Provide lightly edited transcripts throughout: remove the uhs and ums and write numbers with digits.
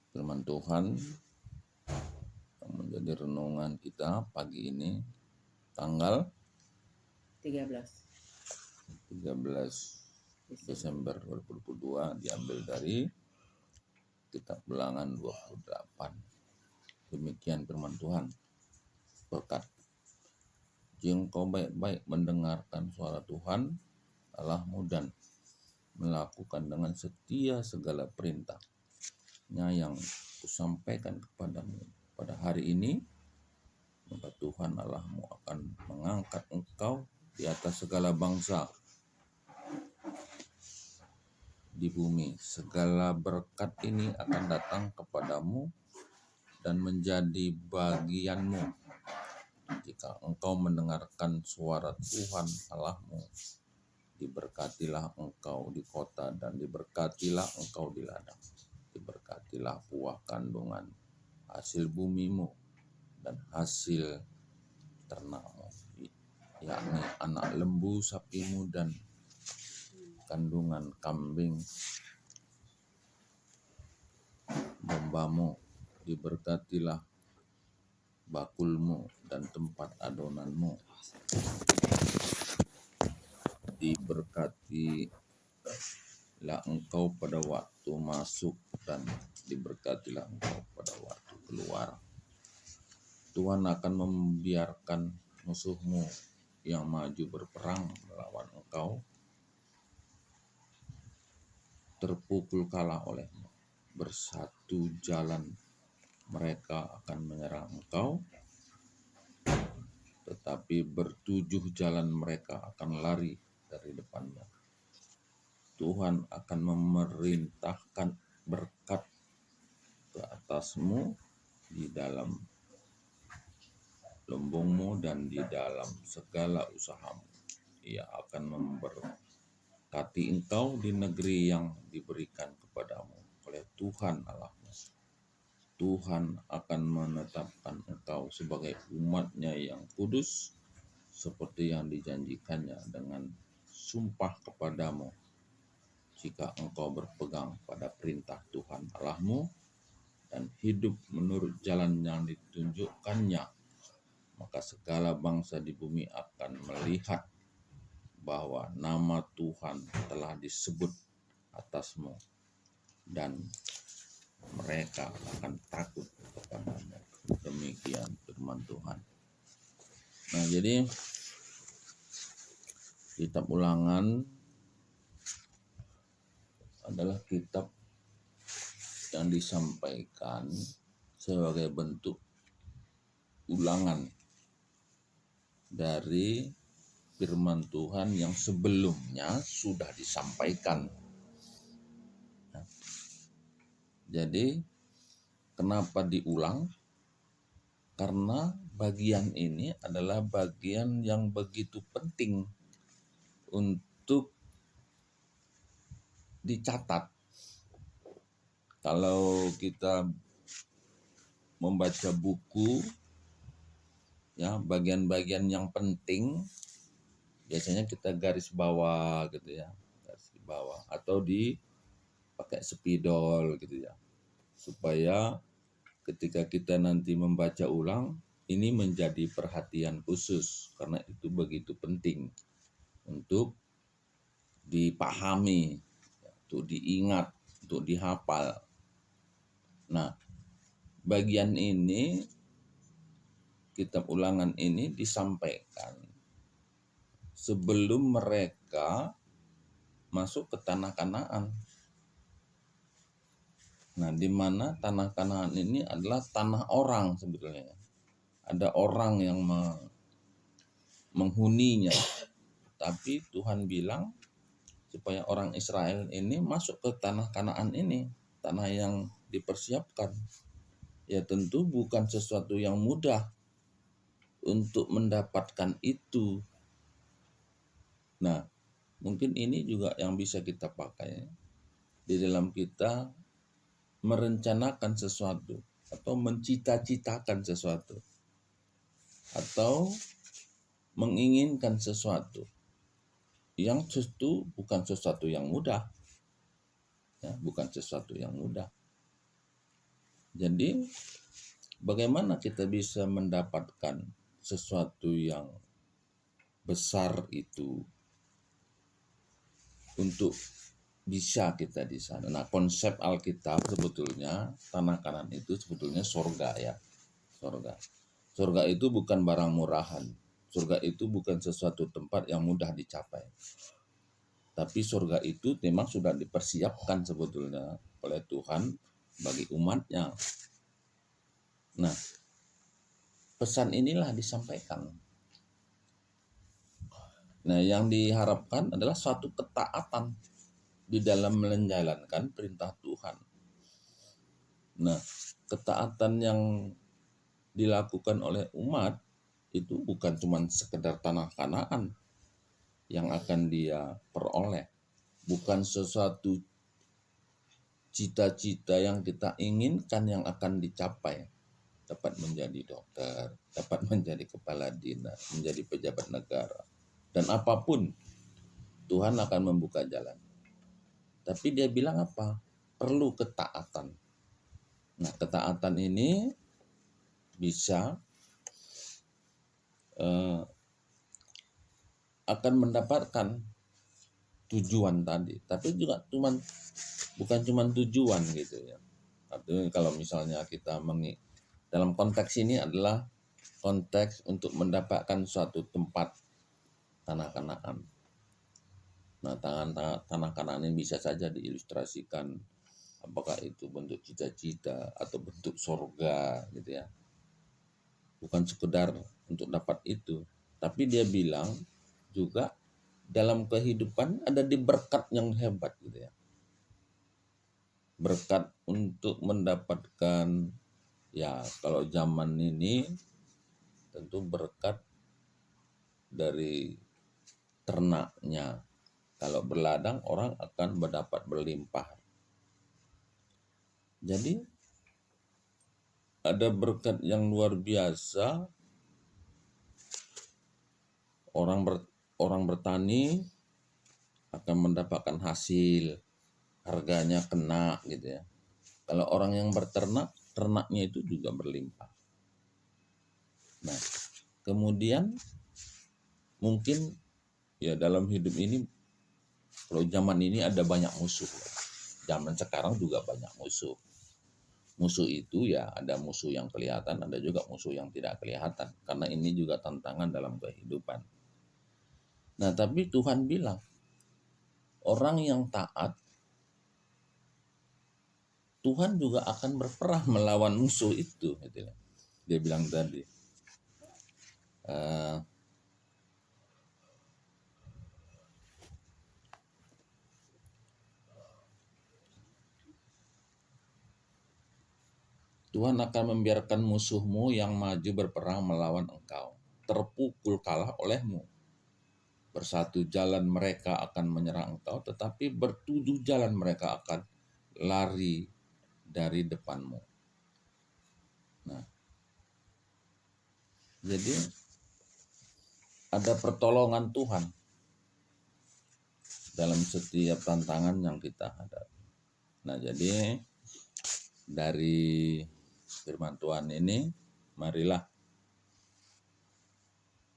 Firman Tuhan yang menjadi renungan kita pagi ini tanggal 13 Desember 2022 diambil dari Kitab Bilangan 28. Demikian firman Tuhan. Berkat. Jika engkau baik-baik mendengarkan suara Tuhan Allahmu dan melakukan dengan setia segala perintahnya yang kusampaikan kepadamu pada hari ini, maka Tuhan Allahmu akan mengangkat engkau di atas segala bangsa di bumi. Segala berkat ini akan datang kepadamu dan menjadi bagianmu jika engkau mendengarkan suara Tuhan Allahmu. Diberkatilah engkau di kota dan diberkatilah engkau di ladang. Diberkatilah buah kandungan, hasil bumimu dan hasil ternakmu, yakni anak lembu sapimu dan kandungan kambing dombamu. Diberkatilah bakulmu dan tempat adonanmu. Diberkatilah engkau pada waktu masuk dan diberkatilah engkau pada waktu keluar. Tuhan akan membiarkan musuhmu yang maju berperang melawan engkau terpukul kalah olehmu. Bersatu jalan mereka akan menyerang engkau, tetapi bertujuh jalan mereka akan lari dari depanmu. Tuhan akan memerintahkan berkat ke atasmu di dalam lumbungmu dan di dalam segala usahamu. Ia akan memberkati engkau di negeri yang diberikan kepadamu oleh Tuhan Allahmu. Tuhan akan menetapkan engkau sebagai umat-Nya yang kudus seperti yang dijanjikannya dengan sumpah kepadamu. Jika engkau berpegang pada perintah Tuhan Allahmu dan hidup menurut jalan yang ditunjukkannya, maka segala bangsa di bumi akan melihat bahwa nama Tuhan telah disebut atasmu dan mereka akan takut kepadamu. Demikian firman Tuhan. Nah, jadi kitab Ulangan adalah kitab yang disampaikan sebagai bentuk ulangan dari firman Tuhan yang sebelumnya sudah disampaikan. Jadi kenapa diulang? Karena bagian ini adalah bagian yang begitu penting untuk dicatat. Kalau kita membaca buku, ya bagian-bagian yang penting biasanya kita garis bawah gitu ya, garis di bawah atau pakai spidol gitu ya, supaya ketika kita nanti membaca ulang ini menjadi perhatian khusus karena itu begitu penting untuk dipahami, untuk diingat, untuk dihafal. Nah, bagian ini, kitab Ulangan ini disampaikan sebelum mereka masuk ke tanah Kanaan. Nah, di mana tanah Kanaan ini adalah tanah orang sebetulnya. Ada orang yang menghuninya. Tapi Tuhan bilang supaya orang Israel ini masuk ke tanah Kanaan ini, tanah yang dipersiapkan. Ya tentu bukan sesuatu yang mudah untuk mendapatkan itu. Nah, mungkin ini juga yang bisa kita pakai di dalam kita merencanakan sesuatu atau mencita-citakan sesuatu atau menginginkan sesuatu yang tentu bukan sesuatu yang mudah. Ya, bukan sesuatu yang mudah. Jadi bagaimana kita bisa mendapatkan sesuatu yang besar itu untuk bisa kita di sana. Nah, konsep Alkitab sebetulnya tanah kanan itu sebetulnya surga ya. Surga. Surga itu bukan barang murahan. Surga itu bukan sesuatu tempat yang mudah dicapai. Tapi surga itu memang sudah dipersiapkan sebetulnya oleh Tuhan bagi umatnya. Nah, pesan inilah disampaikan. Nah, yang diharapkan adalah suatu ketaatan di dalam menjalankan perintah Tuhan. Nah, ketaatan yang dilakukan oleh umat itu bukan cuma sekedar tanah Kanaan yang akan dia peroleh. Bukan sesuatu cita-cita yang kita inginkan yang akan dicapai. Dapat menjadi dokter, dapat menjadi kepala dinas, menjadi pejabat negara. Dan apapun, Tuhan akan membuka jalan. Tapi dia bilang apa? Perlu ketaatan. Nah, ketaatan ini bisa akan mendapatkan tujuan tadi. Tapi juga bukan cuma tujuan gitu ya. Artinya kalau misalnya kita dalam konteks ini adalah konteks untuk mendapatkan suatu tempat tanah Kanaan. Nah, tanah Kanaan ini bisa saja diilustrasikan apakah itu bentuk cita-cita atau bentuk surga gitu ya. Bukan sekedar untuk dapat itu, tapi dia bilang juga dalam kehidupan ada di berkat yang hebat gitu ya. Berkat untuk mendapatkan, ya kalau zaman ini tentu berkat dari ternaknya. Kalau berladang orang akan mendapat berlimpah. Jadi ada berkat yang luar biasa. Orang bertani akan mendapatkan hasil, harganya kena gitu ya. Kalau orang yang berternak, ternaknya itu juga berlimpah. Nah, kemudian mungkin ya dalam hidup ini, kalau zaman ini ada banyak musuh. Zaman sekarang juga banyak musuh. Musuh itu ya ada musuh yang kelihatan, ada juga musuh yang tidak kelihatan. Karena ini juga tantangan dalam kehidupan. Nah, tapi Tuhan bilang, orang yang taat, Tuhan juga akan berperang melawan musuh itu. Gitu. Dia bilang tadi. Tuhan akan membiarkan musuhmu yang maju berperang melawan engkau, terpukul kalah olehmu. Bersatu jalan mereka akan menyerang engkau, tetapi bertujuh jalan mereka akan lari dari depanmu. Nah, jadi ada pertolongan Tuhan dalam setiap tantangan yang kita hadapi. Nah, jadi dari firman Tuhan ini, marilah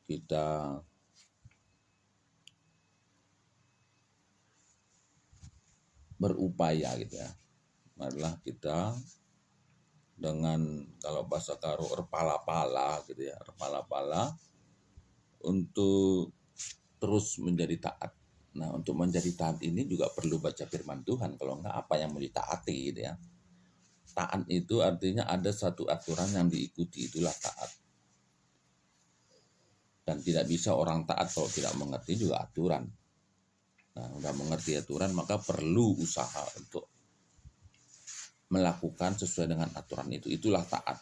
kita berupaya gitu ya. Marilah kita dengan, kalau bahasa Karo, erpala-pala gitu ya, erpala-pala untuk terus menjadi taat. Nah, untuk menjadi taat ini juga perlu baca firman Tuhan. Kalau enggak, apa yang mau ditaati gitu ya. Taat itu artinya ada satu aturan yang diikuti, itulah taat. Dan tidak bisa orang taat kalau tidak mengerti juga aturan. Nah, udah mengerti aturan maka perlu usaha untuk melakukan sesuai dengan aturan itu. Itulah taat.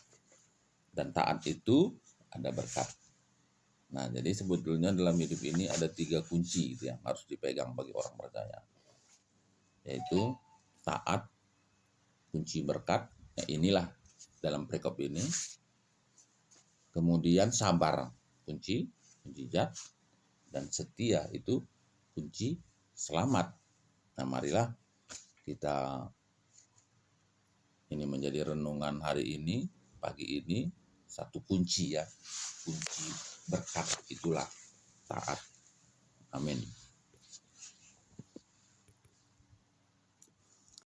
Dan taat itu ada berkat. Nah, jadi sebetulnya dalam hidup ini ada 3 kunci itu yang harus dipegang bagi orang percaya. Yaitu taat, kunci berkat, ya inilah dalam perikop ini. Kemudian sabar, kunci jat, dan setia itu kunci selamat. Nah, marilah kita Ini menjadi renungan hari ini, pagi ini, satu kunci ya. Kunci berkat itulah taat. Amin.